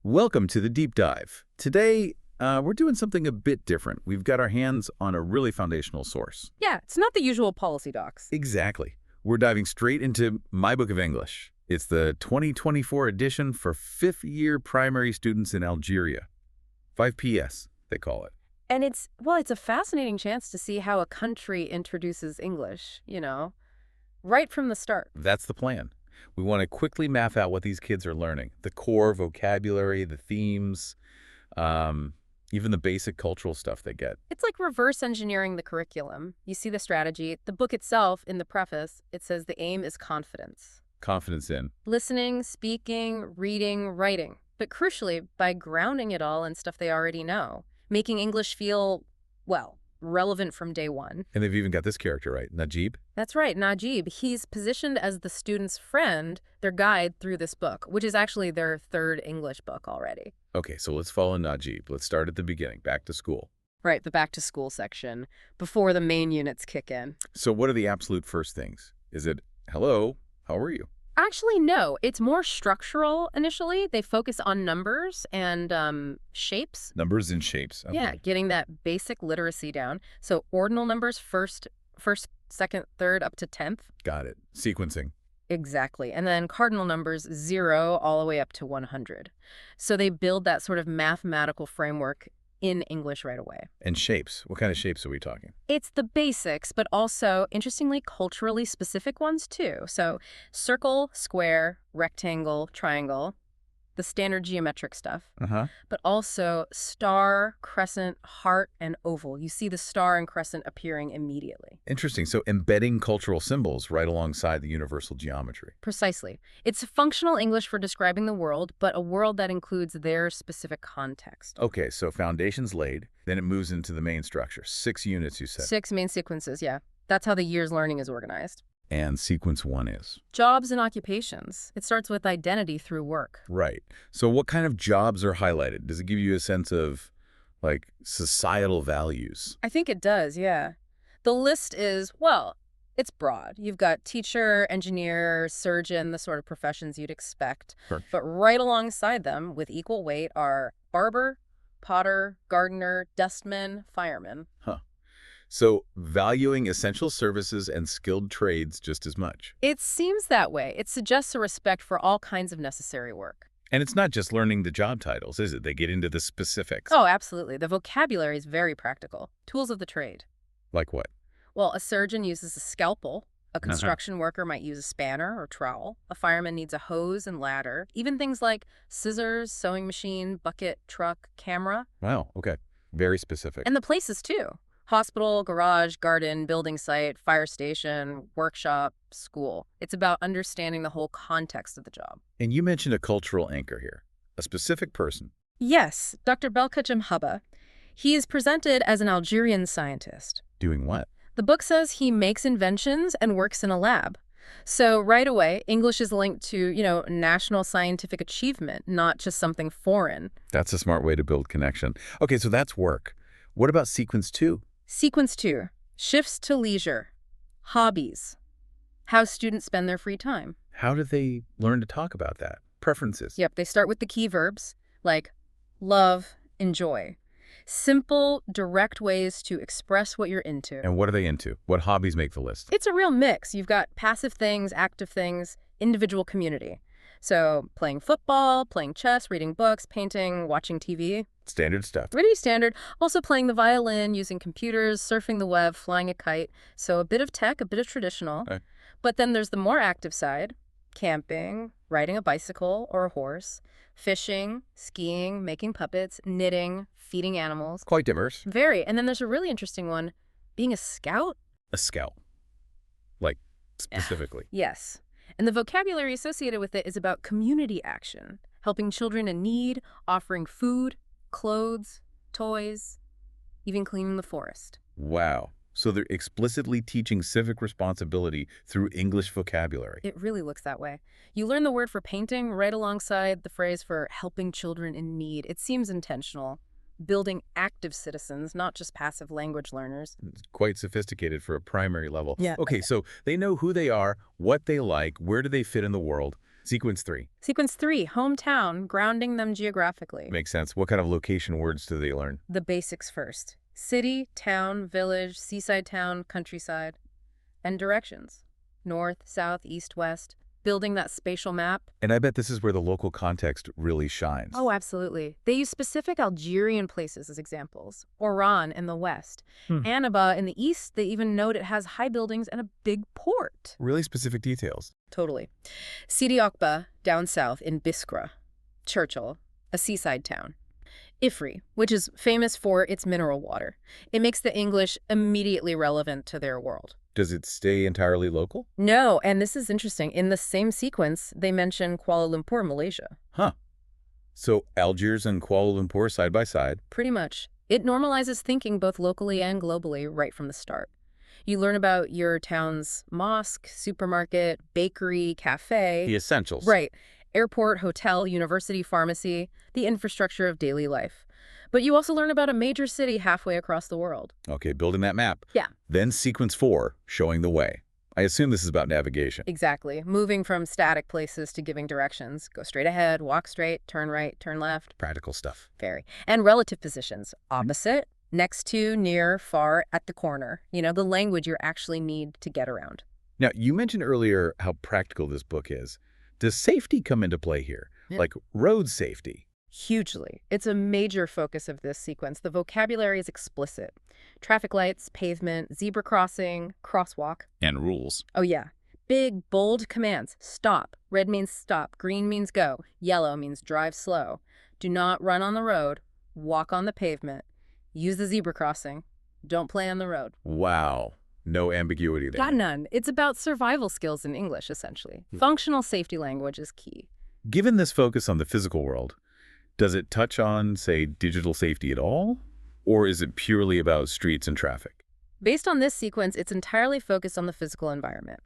Welcome to the Deep Dive. Today, we're doing something a bit different. We've got our hands on a really foundational source. Yeah, it's not the usual policy docs. Exactly. We're diving straight into My Book of English. It's the 2024 edition for fifth-year primary students in Algeria. 5PS, they call it. And it's a fascinating chance to see how a country introduces English, right from the start. That's the plan. We want to quickly map out what these kids are learning, the core vocabulary, the themes, even the basic cultural stuff they get. It's like reverse engineering the curriculum. You see the strategy. The book itself, in the preface, it says the aim is confidence. Confidence in. Listening, speaking, reading, writing. But crucially, by grounding it all in stuff they already know, making English feel, relevant from day one. And they've even got this character, right? Najib? That's right, Najib. He's positioned as the student's friend, their guide through this book, which is actually their third English book already. Okay, so let's follow Najib. Let's start at the beginning, back to school. Right, the back to school section, before the main units kick in. So what are the absolute first things? Is it, hello, how are you? Actually, no. It's more structural initially. They focus on numbers and shapes. Numbers and shapes. Okay. Yeah, getting that basic literacy down. So ordinal numbers, first, second, third, up to 10th. Got it. Sequencing. Exactly. And then cardinal numbers, 0 all the way up to 100. So they build that sort of mathematical framework in English right away. And shapes. What kind of shapes are we talking? It's the basics, but also, interestingly, culturally specific ones, too. So circle, square, rectangle, triangle, the standard geometric stuff. But also star, crescent, heart, and oval. You see the star and crescent appearing immediately. Interesting. So embedding cultural symbols right alongside the universal geometry. Precisely. It's functional English for describing the world, but a world that includes their specific context. Okay, so foundation's laid, then it moves into the main structure. 6 units, you said. 6 main sequences, yeah. That's how the year's learning is organized. And sequence 1 is? Jobs and occupations. It starts with identity through work. Right. So what kind of jobs are highlighted? Does it give you a sense of, societal values? I think it does, yeah. The list is, it's broad. You've got teacher, engineer, surgeon, the sort of professions you'd expect. Sure. But right alongside them, with equal weight, are barber, potter, gardener, dustman, fireman. Huh. So valuing essential services and skilled trades just as much. It seems that way. It suggests a respect for all kinds of necessary work. And it's not just learning the job titles, is it? They get into the specifics. Oh, absolutely. The vocabulary is very practical. Tools of the trade. Like what? Well, a surgeon uses a scalpel. A construction worker might use a spanner or trowel. A fireman needs a hose and ladder. Even things like scissors, sewing machine, bucket, truck, camera. Wow, okay. Very specific. And the places, too. Hospital, garage, garden, building site, fire station, workshop, school. It's about understanding the whole context of the job. And you mentioned a cultural anchor here, a specific person. Yes, Dr. Belkacem Haba. He is presented as an Algerian scientist. Doing what? The book says he makes inventions and works in a lab. So right away, English is linked to, national scientific achievement, not just something foreign. That's a smart way to build connection. Okay, so that's work. What about sequence 2? Sequence 2, shifts to leisure, hobbies, how students spend their free time. How do they learn to talk about that? Preferences. Yep, they start with the key verbs, like love, enjoy. Simple, direct ways to express what you're into. And what are they into? What hobbies make the list? It's a real mix. You've got passive things, active things, individual community. So playing football, playing chess, reading books, painting, watching TV. Standard stuff. Pretty standard. Also playing the violin, using computers, surfing the web, flying a kite. So a bit of tech, a bit of traditional. Okay. But then there's the more active side. Camping, riding a bicycle or a horse, fishing, skiing, making puppets, knitting, feeding animals. Quite diverse. Very. And then there's a really interesting one. Being a scout? A scout. Specifically. Yes. And the vocabulary associated with it is about community action, helping children in need, offering food, clothes, toys, even cleaning the forest. Wow. So they're explicitly teaching civic responsibility through English vocabulary. It really looks that way. You learn the word for painting right alongside the phrase for helping children in need. It seems intentional. Building active citizens, not just passive language learners. It's quite sophisticated for a primary level. Yeah. Okay, so they know who they are, what they like, where do they fit in the world. Sequence 3. Sequence 3, hometown, grounding them geographically. Makes sense. What kind of location words do they learn? The basics first. City, town, village, seaside town, countryside. And directions. North, south, east, west. Building that spatial map. And I bet this is where the local context really shines. Oh, absolutely. They use specific Algerian places as examples. Oran in the west. Annaba in the east. They even note it has high buildings and a big port. Really specific details. Totally. Sidi Okba, down south in Biskra. Churchill, a seaside town. Ifri, which is famous for its mineral water. It makes the English immediately relevant to their world. Does it stay entirely local? No, and this is interesting. In the same sequence, they mention Kuala Lumpur, Malaysia. Huh. So Algiers and Kuala Lumpur side by side? Pretty much. It normalizes thinking both locally and globally right from the start. You learn about your town's mosque, supermarket, bakery, cafe. The essentials. Right. Airport, hotel, university, pharmacy, the infrastructure of daily life. But you also learn about a major city halfway across the world. Okay, building that map. Yeah. Then sequence 4, showing the way. I assume this is about navigation. Exactly. Moving from static places to giving directions. Go straight ahead, walk straight, turn right, turn left. Practical stuff. Very. And relative positions. Opposite, next to, near, far, at the corner. You know, the language you actually need to get around. Now, you mentioned earlier how practical this book is. Does safety come into play here? Yeah. Like road safety? Hugely. It's a major focus of this sequence. The vocabulary is explicit. Traffic lights, pavement, zebra crossing, crosswalk. And rules. Oh, yeah. Big, bold commands. Stop. Red means stop. Green means go. Yellow means drive slow. Do not run on the road. Walk on the pavement. Use the zebra crossing. Don't play on the road. Wow. No ambiguity there. Got none. It's about survival skills in English, essentially. Functional safety language is key. Given this focus on the physical world, does it touch on, say, digital safety at all? Or is it purely about streets and traffic? Based on this sequence, it's entirely focused on the physical environment.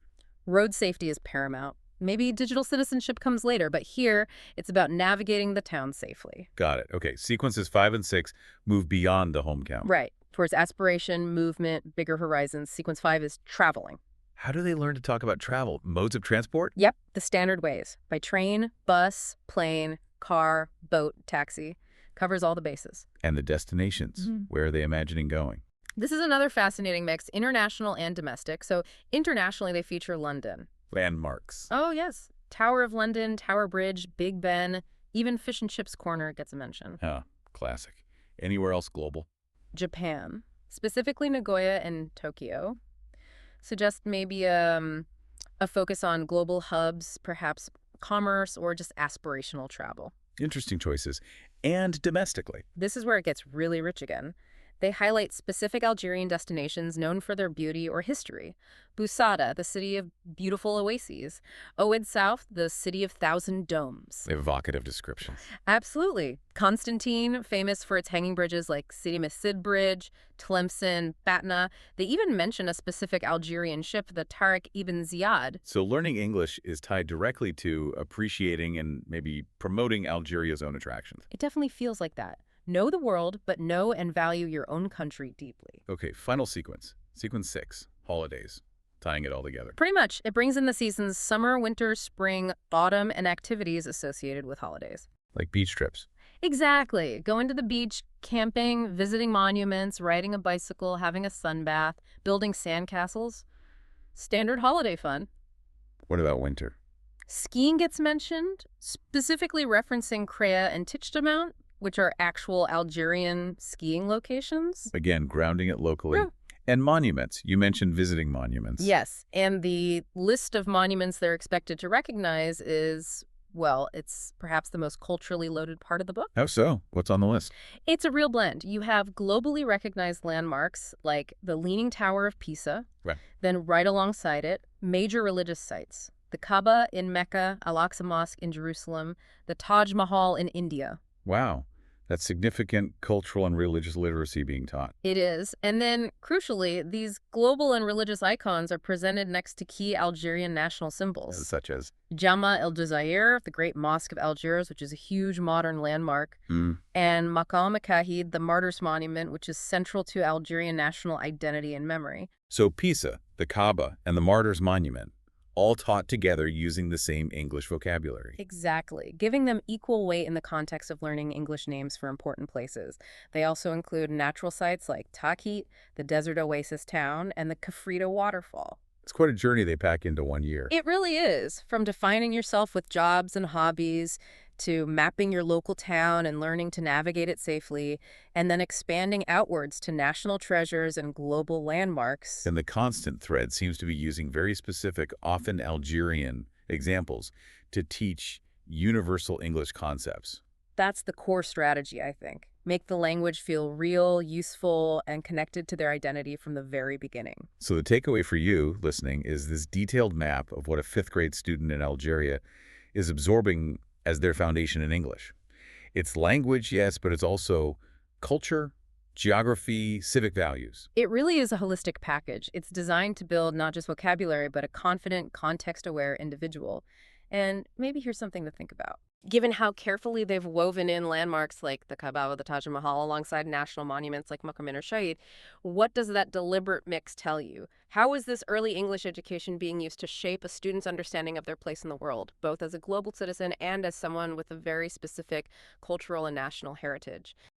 Road safety is paramount. Maybe digital citizenship comes later, but here it's about navigating the town safely. Got it. Okay, sequences 5 and 6 move beyond the home count. Right. Towards aspiration, movement, bigger horizons. Sequence 5 is traveling. How do they learn to talk about travel? Modes of transport? Yep, the standard ways. By train, bus, plane, car, boat, taxi. Covers all the bases. And the destinations. Where are they imagining going? This is another fascinating mix, international and domestic. So internationally, they feature London. Landmarks. Oh, yes. Tower of London, Tower Bridge, Big Ben, even Fish and Chips Corner gets a mention. Ah, classic. Anywhere else global? Japan, specifically Nagoya and Tokyo, suggest maybe a focus on global hubs, perhaps commerce or just aspirational travel. Interesting choices. And domestically. This is where it gets really rich again. They highlight specific Algerian destinations known for their beauty or history. Busada, the city of beautiful oases. Oued South, the city of thousand domes. Evocative descriptions. Absolutely. Constantine, famous for its hanging bridges like Sidi Massid Bridge, Tlemcen, Batna. They even mention a specific Algerian ship, the Tariq ibn Ziyad. So learning English is tied directly to appreciating and maybe promoting Algeria's own attractions. It definitely feels like that. Know the world, but know and value your own country deeply. Okay, final sequence. Sequence 6, holidays. Tying it all together. Pretty much. It brings in the seasons summer, winter, spring, autumn, and activities associated with holidays. Like beach trips. Exactly. Going to the beach, camping, visiting monuments, riding a bicycle, having a sunbath, building sandcastles. Standard holiday fun. What about winter? Skiing gets mentioned, specifically referencing Crea and Tichtamount, which are actual Algerian skiing locations. Again, grounding it locally. Yeah. And monuments. You mentioned visiting monuments. Yes, and the list of monuments they're expected to recognize is, well, it's perhaps the most culturally loaded part of the book. How so? What's on the list? It's a real blend. You have globally recognized landmarks like the Leaning Tower of Pisa, Right. Then right alongside it, major religious sites. The Kaaba in Mecca, Al-Aqsa Mosque in Jerusalem, the Taj Mahal in India. Wow. That's significant cultural and religious literacy being taught. It is. And then, crucially, these global and religious icons are presented next to key Algerian national symbols. Such as? Jama el Jazair, the Great Mosque of Algiers, which is a huge modern landmark. And Maqam Kahid, the Martyrs Monument, which is central to Algerian national identity and memory. So Pisa, the Kaaba, and the Martyrs Monument, all taught together using the same English vocabulary. Exactly, giving them equal weight in the context of learning English names for important places. They also include natural sites like Takit, the desert oasis town, and the Kafrita waterfall. It's quite a journey they pack into 1 year. It really is. From defining yourself with jobs and hobbies, to mapping your local town and learning to navigate it safely, and then expanding outwards to national treasures and global landmarks. And the constant thread seems to be using very specific, often Algerian, examples to teach universal English concepts. That's the core strategy, I think. Make the language feel real, useful, and connected to their identity from the very beginning. So the takeaway for you, listening, is this detailed map of what a fifth-grade student in Algeria is absorbing as their foundation in English. It's language, yes, but it's also culture, geography, civic values. It really is a holistic package. It's designed to build not just vocabulary, but a confident, context-aware individual. And maybe here's something to think about. Given how carefully they've woven in landmarks like the Kaaba or the Taj Mahal alongside national monuments like Maqam or Shahid, what does that deliberate mix tell you? How is this early English education being used to shape a student's understanding of their place in the world, both as a global citizen and as someone with a very specific cultural and national heritage?